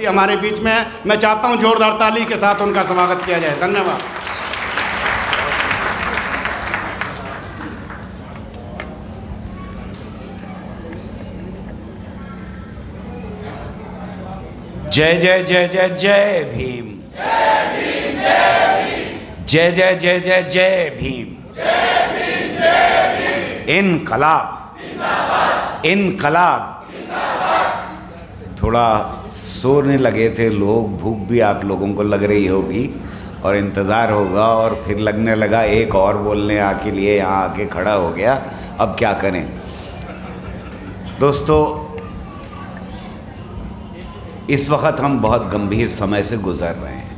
हमारे बीच में है। मैं चाहता हूं जोरदार ताली के साथ उनका स्वागत किया जाए। धन्यवाद। जय जय जय जय जय भीम। जय भीम जय भीम। जय जय जय जय जय भीम। जय भीम जय भीम। इनकलाब जिंदाबाद। इनकलाब। थोड़ा सोने लगे थे लोग, भूख भी आप लोगों को लग रही होगी और इंतज़ार होगा, और फिर लगने लगा एक और बोलने आके लिए यहाँ आके खड़ा हो गया। अब क्या करें दोस्तों, इस वक्त हम बहुत गंभीर समय से गुज़र रहे हैं,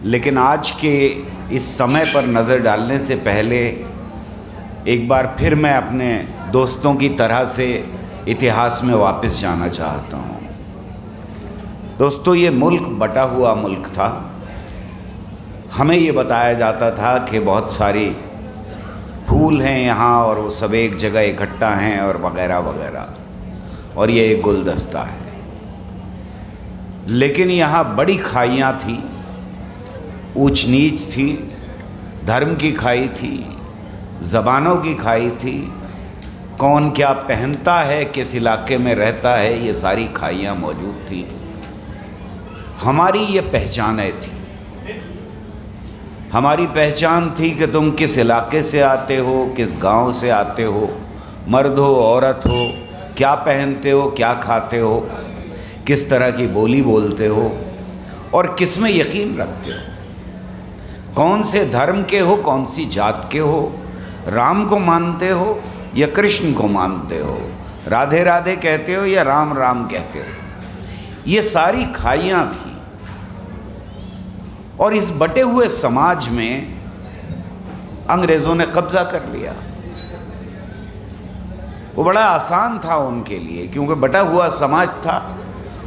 लेकिन आज के इस समय पर नज़र डालने से पहले एक बार फिर मैं अपने दोस्तों की तरह से इतिहास में वापस जाना चाहता हूँ। दोस्तों, ये मुल्क बटा हुआ मुल्क था। हमें ये बताया जाता था कि बहुत सारी फूल हैं यहाँ और वो सब एक जगह इकट्ठा हैं और वगैरह वगैरह, और ये एक गुलदस्ता है। लेकिन यहाँ बड़ी खाइयाँ थी, ऊंच नीच थी, धर्म की खाई थी, ज़बानों की खाई थी, कौन क्या पहनता है, किस इलाके में रहता है, ये सारी खाइयाँ मौजूद थी। हमारी ये पहचानें थी। हमारी पहचान थी कि तुम किस इलाके से आते हो, किस गांव से आते हो, मर्द हो औरत हो, क्या पहनते हो, क्या खाते हो, किस तरह की बोली बोलते हो और किस में यकीन रखते हो, कौन से धर्म के हो, कौन सी जात के हो, राम को मानते हो या कृष्ण को मानते हो, राधे राधे कहते हो या राम राम कहते हो। ये सारी खाइयाँ थी। और इस बटे हुए समाज में अंग्रेज़ों ने कब्ज़ा कर लिया। वो बड़ा आसान था उनके लिए, क्योंकि बटा हुआ समाज था।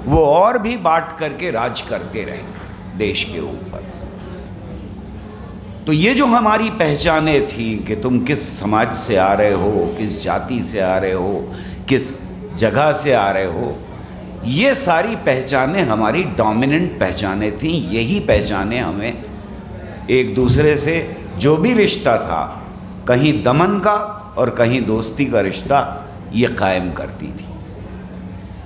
वो और भी बांट करके राज करते रहे देश के ऊपर। तो ये जो हमारी पहचानें थी कि तुम किस समाज से आ रहे हो, किस जाति से आ रहे हो, किस जगह से आ रहे हो, ये सारी पहचानें हमारी डोमिनेंट पहचानें थीं। यही पहचानें हमें एक दूसरे से जो भी रिश्ता था, कहीं दमन का और कहीं दोस्ती का रिश्ता, ये कायम करती थी।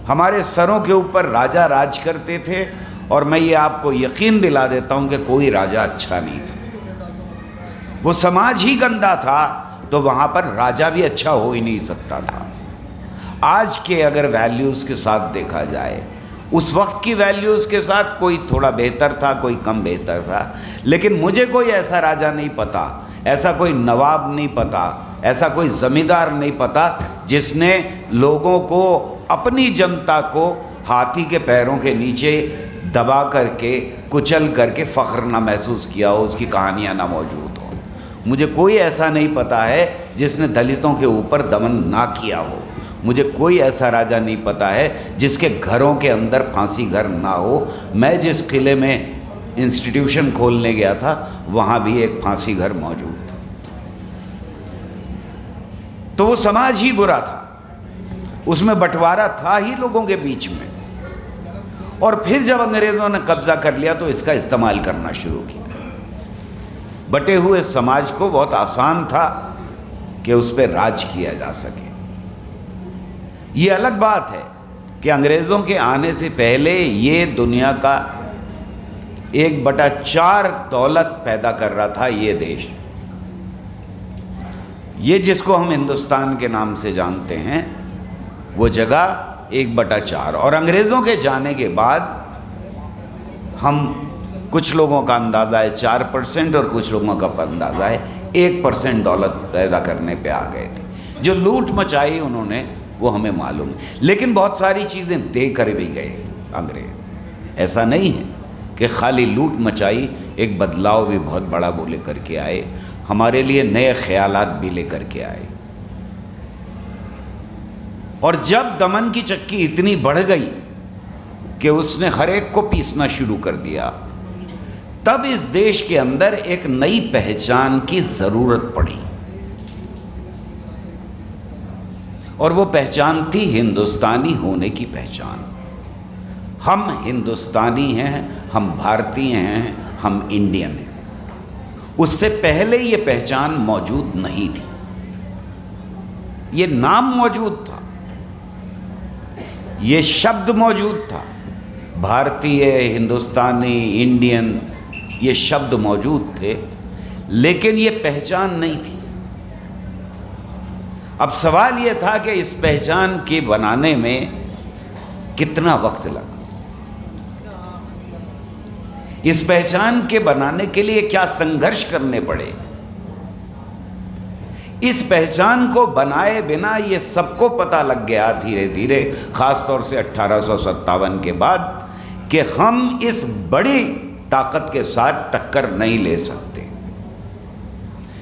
हमारे सरों के ऊपर राजा राज करते थे, और मैं ये आपको यकीन दिला देता हूँ कि कोई राजा अच्छा नहीं था। वो समाज ही गंदा था, तो वहाँ पर राजा भी अच्छा हो ही नहीं सकता था। आज के अगर वैल्यूज़ के साथ देखा जाए, उस वक्त की वैल्यूज़ के साथ कोई थोड़ा बेहतर था, कोई कम बेहतर था, लेकिन मुझे कोई ऐसा राजा नहीं पता, ऐसा कोई नवाब नहीं पता, ऐसा कोई ज़मींदार नहीं पता जिसने लोगों को, अपनी जनता को हाथी के पैरों के नीचे दबा करके, कुचल करके फ़ख्र ना महसूस किया हो, उसकी कहानियाँ ना मौजूद हो। मुझे कोई ऐसा नहीं पता है जिसने दलितों के ऊपर दमन ना किया हो। मुझे कोई ऐसा राजा नहीं पता है जिसके घरों के अंदर फांसी घर ना हो। मैं जिस किले में इंस्टीट्यूशन खोलने गया था, वहाँ भी एक फांसी घर मौजूद था। तो वो समाज ही बुरा था, उसमें बंटवारा था ही लोगों के बीच में। और फिर जब अंग्रेज़ों ने कब्ज़ा कर लिया तो इसका इस्तेमाल करना शुरू किया। बटे हुए समाज को बहुत आसान था कि उस पर राज किया जा सके। ये अलग बात है कि अंग्रेज़ों के आने से पहले ये दुनिया का 1/4 दौलत पैदा कर रहा था ये देश, ये जिसको हम हिंदुस्तान के नाम से जानते हैं, वो जगह 1/4। और अंग्रेज़ों के जाने के बाद हम, कुछ लोगों का अंदाज़ा है 4% और कुछ लोगों का अंदाज़ा है 1% दौलत पैदा करने पे आ गए थे। जो लूट मचाई उन्होंने वो हमें मालूम है, लेकिन बहुत सारी चीज़ें दे कर भी गए अंग्रेज़। ऐसा नहीं है कि खाली लूट मचाई, एक बदलाव भी बहुत बड़ा वो लेकर के आए, हमारे लिए नए ख्यालात भी लेकर के आए। और जब दमन की चक्की इतनी बढ़ गई कि उसने हर एक को पीसना शुरू कर दिया, तब इस देश के अंदर एक नई पहचान की ज़रूरत पड़ी। और वो पहचान थी हिंदुस्तानी होने की पहचान। हम हिंदुस्तानी हैं, हम भारतीय हैं, हम इंडियन हैं। उससे पहले ये पहचान मौजूद नहीं थी, ये नाम मौजूद था, ये शब्द मौजूद था, भारतीय, हिंदुस्तानी, इंडियन, ये शब्द मौजूद थे, लेकिन ये पहचान नहीं थी। अब सवाल ये था कि इस पहचान के बनाने में कितना वक्त लगा, इस पहचान के बनाने के लिए क्या संघर्ष करने पड़े। इस पहचान को बनाए बिना ये सबको पता लग गया धीरे धीरे, ख़ास तौर से 1857 के बाद, कि हम इस बड़ी ताकत के साथ टक्कर नहीं ले सकते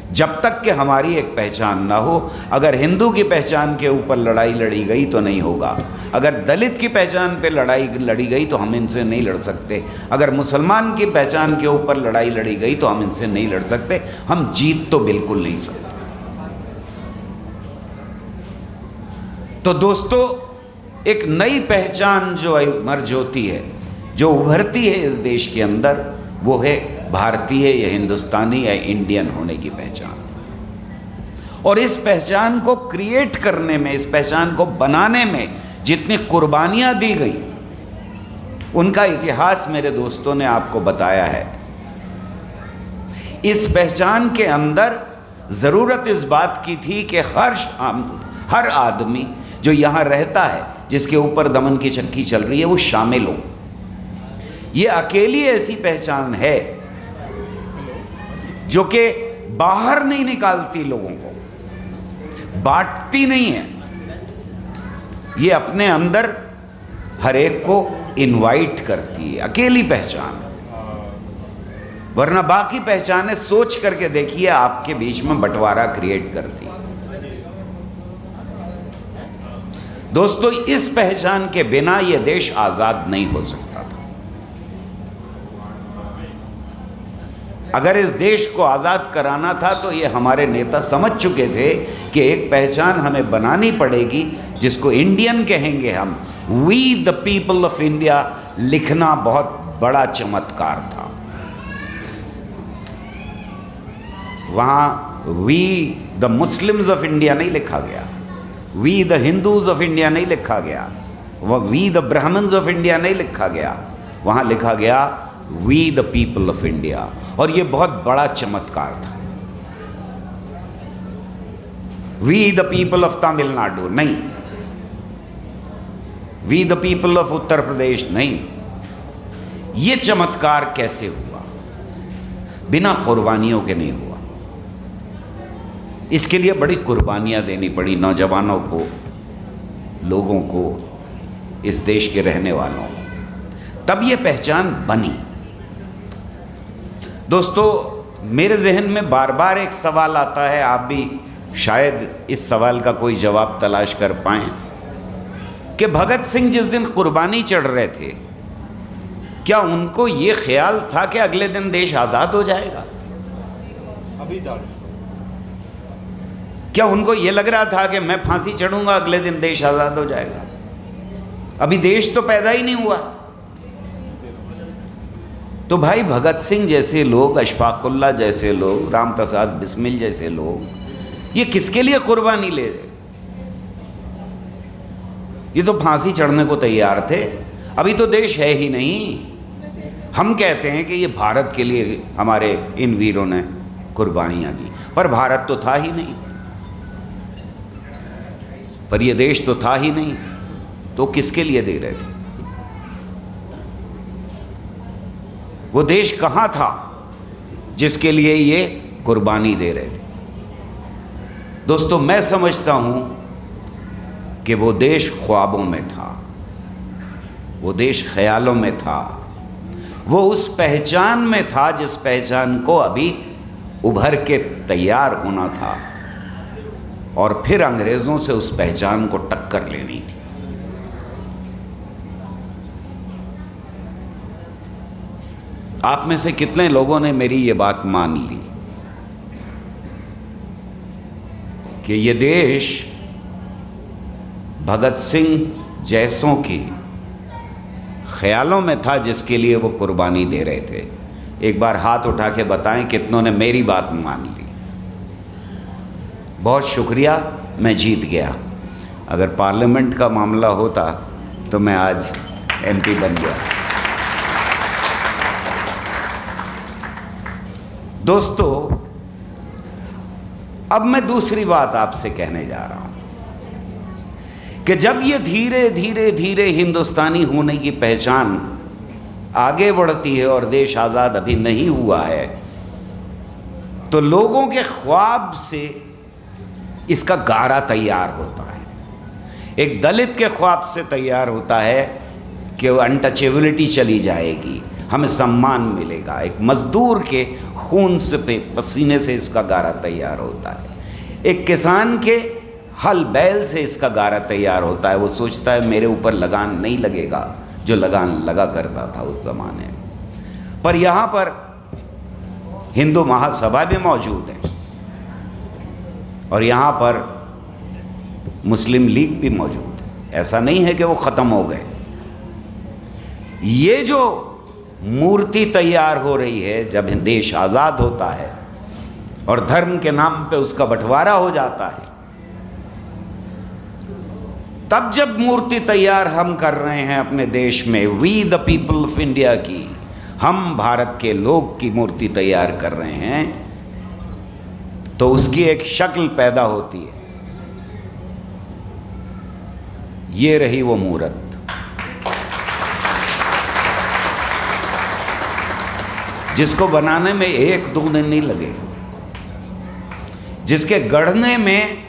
जब तक कि हमारी एक पहचान ना हो। अगर हिंदू की पहचान के ऊपर लड़ाई लड़ी गई तो नहीं होगा, अगर दलित की पहचान पे लड़ाई लड़ी गई तो हम इनसे नहीं लड़ सकते, अगर मुसलमान की पहचान के ऊपर लड़ाई लड़ी गई तो हम इनसे नहीं लड़ सकते, हम जीत तो बिल्कुल नहीं सकते। तो दोस्तों, एक नई पहचान जो इमर्ज होती है, जो उभरती है इस देश के अंदर, वो है भारतीय या हिंदुस्तानी या इंडियन होने की पहचान। और इस पहचान को क्रिएट करने में, इस पहचान को बनाने में जितनी कुर्बानियां दी गई, उनका इतिहास मेरे दोस्तों ने आपको बताया है। इस पहचान के अंदर ज़रूरत इस बात की थी कि हर आदमी जो यहाँ रहता है, जिसके ऊपर दमन की चक्की चल रही है, वो शामिल हो। ये अकेली ऐसी पहचान है जो कि बाहर नहीं निकालती लोगों को, बांटती नहीं है, ये अपने अंदर हर एक को इनवाइट करती है। अकेली पहचान, वरना बाकी पहचानें सोच करके देखिए आपके बीच में बंटवारा क्रिएट करती है। दोस्तों, इस पहचान के बिना यह देश आजाद नहीं हो सकता था। अगर इस देश को आज़ाद कराना था तो ये हमारे नेता समझ चुके थे कि एक पहचान हमें बनानी पड़ेगी जिसको इंडियन कहेंगे हम। We the people of India लिखना बहुत बड़ा चमत्कार था। वहाँ we the Muslims of India नहीं लिखा गया, we the Hindus of India नहीं लिखा गया, वह we the Brahmins of India नहीं लिखा गया, वहाँ लिखा गया we the people of India. और ये बहुत बड़ा चमत्कार था। We the people of Tamil Nadu नहीं, we the people of Uttar Pradesh नहीं। ये चमत्कार कैसे हुआ? बिना कुर्बानियों के नहीं हुआ। इसके लिए बड़ी कुर्बानियां देनी पड़ी नौजवानों को, लोगों को, इस देश के रहने वालों को, तब ये पहचान बनी। दोस्तों, मेरे जहन में बार बार एक सवाल आता है, आप भी शायद इस सवाल का कोई जवाब तलाश कर पाएं, कि भगत सिंह जिस दिन कुर्बानी चढ़ रहे थे, क्या उनको ये ख्याल था कि अगले दिन देश आज़ाद हो जाएगा? अभी तक क्या उनको ये लग रहा था कि मैं फांसी चढ़ूंगा अगले दिन देश आज़ाद हो जाएगा? अभी देश तो पैदा ही नहीं हुआ। तो भाई, भगत सिंह जैसे लोग, अशफाकुल्ला जैसे लोग, राम प्रसाद बिस्मिल जैसे लोग, ये किसके लिए कुर्बानी ले रहे? ये तो फांसी चढ़ने को तैयार थे। अभी तो देश है ही नहीं। हम कहते हैं कि ये भारत के लिए हमारे इन वीरों ने कुर्बानियां दी, पर भारत तो था ही नहीं, पर ये देश तो था ही नहीं, तो किसके लिए दे रहे थे? वो देश कहाँ था जिसके लिए ये कुर्बानी दे रहे थे? दोस्तों, मैं समझता हूँ कि वो देश ख्वाबों में था, वो देश ख्यालों में था, वो उस पहचान में था जिस पहचान को अभी उभर के तैयार होना था और फिर अंग्रेज़ों से उस पहचान को टक्कर लेनी थी। आप में से कितने लोगों ने मेरी ये बात मान ली कि ये देश भगत सिंह जैसों की ख्यालों में था जिसके लिए वो कुर्बानी दे रहे थे। एक बार हाथ उठा के बताएं कितनों ने मेरी बात मान ली। बहुत शुक्रिया, मैं जीत गया। अगर पार्लियामेंट का मामला होता तो मैं आज एमपी बन गया। दोस्तों, अब मैं दूसरी बात आपसे कहने जा रहा हूं कि जब ये धीरे धीरे धीरे हिंदुस्तानी होने की पहचान आगे बढ़ती है और देश आज़ाद अभी नहीं हुआ है, तो लोगों के ख्वाब से इसका गारा तैयार होता है। एक दलित के ख्वाब से तैयार होता है कि अनटचेबिलिटी चली जाएगी, हमें सम्मान मिलेगा। एक मजदूर के खून से पसीने से इसका गारा तैयार होता है। एक किसान के हल बैल से इसका गारा तैयार होता है। वो सोचता है मेरे ऊपर लगान नहीं लगेगा जो लगान लगा करता था उस ज़माने में। पर यहाँ पर हिंदू महासभा भी मौजूद है और यहाँ पर मुस्लिम लीग भी मौजूद है। ऐसा नहीं है कि वो ख़त्म हो गए। ये जो मूर्ति तैयार हो रही है, जब देश आज़ाद होता है और धर्म के नाम पे उसका बंटवारा हो जाता है, तब जब मूर्ति तैयार हम कर रहे हैं अपने देश में, we the people of India की, हम भारत के लोग की मूर्ति तैयार कर रहे हैं, तो उसकी एक शक्ल पैदा होती है। ये रही वो मूर्त। जिसको बनाने में 1-2 दिन नहीं लगे, जिसके गढ़ने में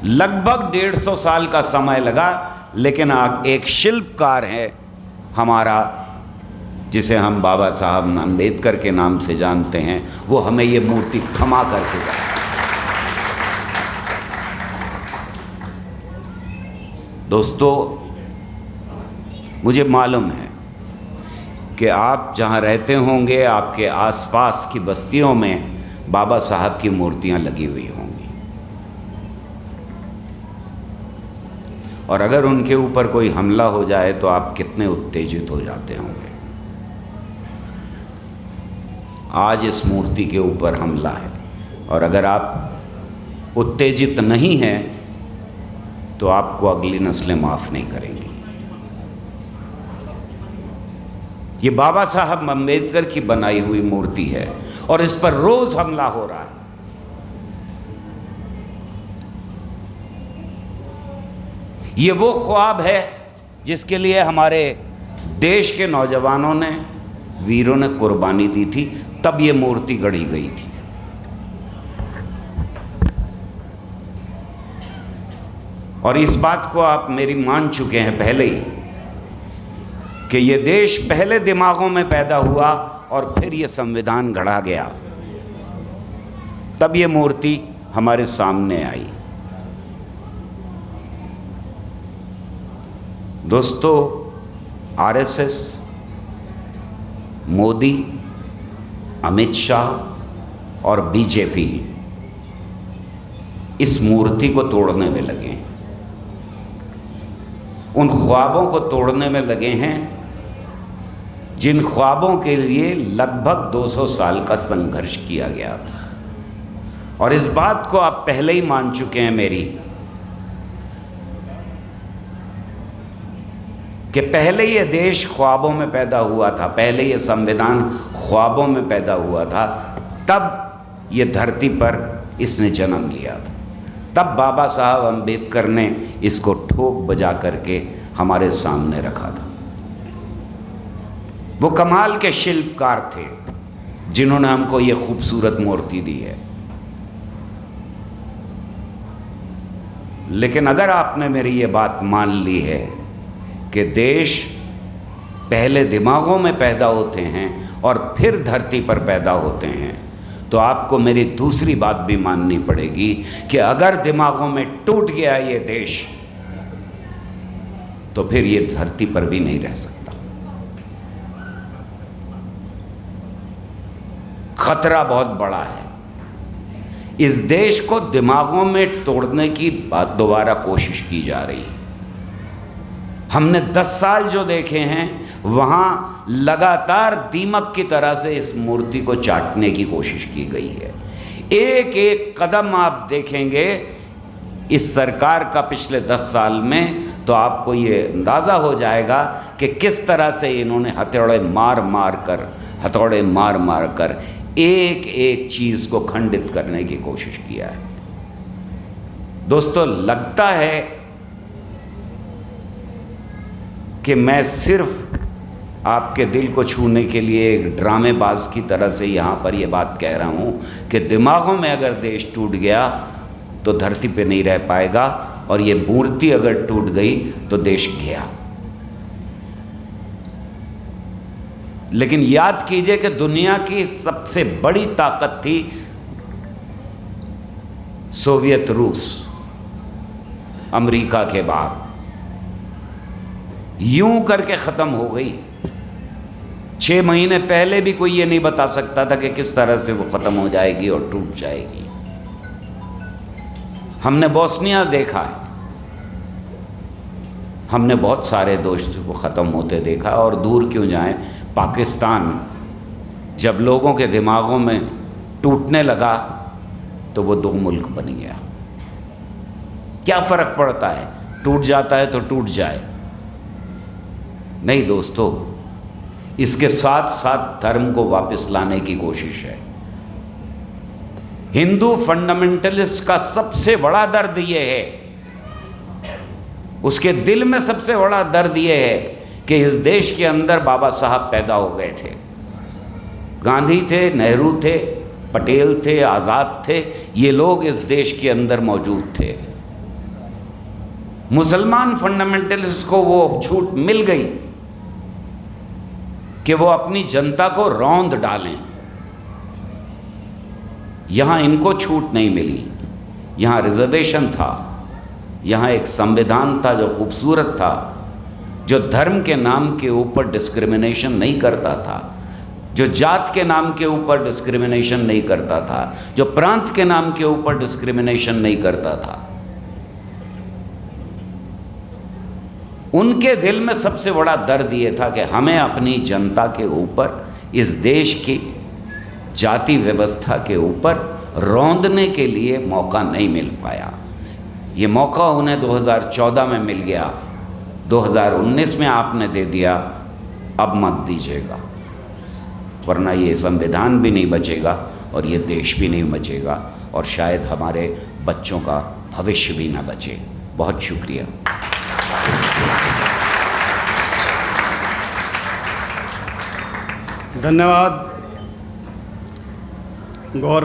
लगभग 150 साल का समय लगा, लेकिन एक शिल्पकार है हमारा, जिसे हम बाबा साहब अम्बेडकर के नाम से जानते हैं, वो हमें ये मूर्ति थमा करके गया। दोस्तों, मुझे मालूम है कि आप जहाँ रहते होंगे, आपके आसपास की बस्तियों में बाबा साहब की मूर्तियाँ लगी हुई होंगी, और अगर उनके ऊपर कोई हमला हो जाए तो आप कितने उत्तेजित हो जाते होंगे। आज इस मूर्ति के ऊपर हमला है, और अगर आप उत्तेजित नहीं हैं तो आपको अगली नस्लें माफ़ नहीं करेंगी। ये बाबा साहब अम्बेडकर की बनाई हुई मूर्ति है और इस पर रोज़ हमला हो रहा है। ये वो ख्वाब है जिसके लिए हमारे देश के नौजवानों ने, वीरों ने कुर्बानी दी थी, तब ये मूर्ति गढ़ी गई थी। और इस बात को आप मेरी मान चुके हैं पहले ही कि ये देश पहले दिमागों में पैदा हुआ और फिर ये संविधान गढ़ा गया, तब ये मूर्ति हमारे सामने आई। दोस्तों, आरएसएस, मोदी, अमित शाह और बीजेपी इस मूर्ति को तोड़ने में लगे हैं, उन ख्वाबों को तोड़ने में लगे हैं जिन ख्वाबों के लिए लगभग 200 साल का संघर्ष किया गया था। और इस बात को आप पहले ही मान चुके हैं मेरी, कि पहले ये देश ख्वाबों में पैदा हुआ था, पहले ये संविधान ख्वाबों में पैदा हुआ था, तब ये धरती पर इसने जन्म लिया था। तब बाबा साहब अम्बेडकर ने इसको ठोक बजा करके हमारे सामने रखा था। वो कमाल के शिल्पकार थे जिन्होंने हमको ये खूबसूरत मूर्ति दी है। लेकिन अगर आपने मेरी ये बात मान ली है कि देश पहले दिमागों में पैदा होते हैं और फिर धरती पर पैदा होते हैं, तो आपको मेरी दूसरी बात भी माननी पड़ेगी कि अगर दिमागों में टूट गया ये देश, तो फिर ये धरती पर भी नहीं रह सकता। खतरा बहुत बड़ा है। इस देश को दिमागों में तोड़ने की बात दोबारा कोशिश की जा रही है। हमने 10 साल जो देखे हैं वहाँ लगातार दीमक की तरह से इस मूर्ति को चाटने की कोशिश की गई है। एक एक कदम आप देखेंगे इस सरकार का पिछले 10 साल में, तो आपको ये अंदाज़ा हो जाएगा कि किस तरह से इन्होंने हथौड़े मार मार कर एक एक चीज़ को खंडित करने की कोशिश किया है। दोस्तों, लगता है कि मैं सिर्फ आपके दिल को छूने के लिए एक ड्रामेबाज की तरह से यहाँ पर ये बात कह रहा हूँ कि दिमागों में अगर देश टूट गया तो धरती पे नहीं रह पाएगा, और ये मूर्ति अगर टूट गई तो देश गया। लेकिन याद कीजिए कि दुनिया की सबसे बड़ी ताकत थी सोवियत रूस, अमेरिका के बाद यूं करके ख़त्म हो गई। 6 महीने पहले भी कोई ये नहीं बता सकता था कि किस तरह से वो ख़त्म हो जाएगी और टूट जाएगी। हमने बोस्निया देखा है, हमने बहुत सारे दोस्तों को ख़त्म होते देखा, और दूर क्यों जाएं, पाकिस्तान जब लोगों के दिमागों में टूटने लगा तो वो 2 मुल्क बन गया। क्या फ़र्क पड़ता है, टूट जाता है तो टूट जाए। नहीं दोस्तों, इसके साथ साथ धर्म को वापस लाने की कोशिश है। हिंदू फंडामेंटलिस्ट का सबसे बड़ा दर्द ये है, उसके दिल में सबसे बड़ा दर्द ये है कि इस देश के अंदर बाबा साहब पैदा हो गए थे। गांधी थे, नेहरू थे, पटेल थे, आज़ाद थे, ये लोग इस देश के अंदर मौजूद थे। मुसलमान फंडामेंटलिस्ट को वो छूट मिल गई कि वो अपनी जनता को रौंद डालें। यहाँ इनको छूट नहीं मिली, यहाँ रिजर्वेशन था, यहाँ एक संविधान था जो खूबसूरत था, जो धर्म के नाम के ऊपर डिस्क्रिमिनेशन नहीं करता था, जो जात के नाम के ऊपर डिस्क्रिमिनेशन नहीं करता था, जो प्रांत के नाम के ऊपर डिस्क्रिमिनेशन नहीं करता था। उनके दिल में सबसे बड़ा दर्द ये था कि हमें अपनी जनता के ऊपर, इस देश की जाति व्यवस्था के ऊपर रौंदने के लिए मौका नहीं मिल पाया। ये मौका उन्हें 2014 में मिल गया, 2019 में आपने दे दिया, अब मत दीजिएगा, वरना ये संविधान भी नहीं बचेगा और ये देश भी नहीं बचेगा, और शायद हमारे बच्चों का भविष्य भी ना बचे। बहुत शुक्रिया। धन्यवाद। गौर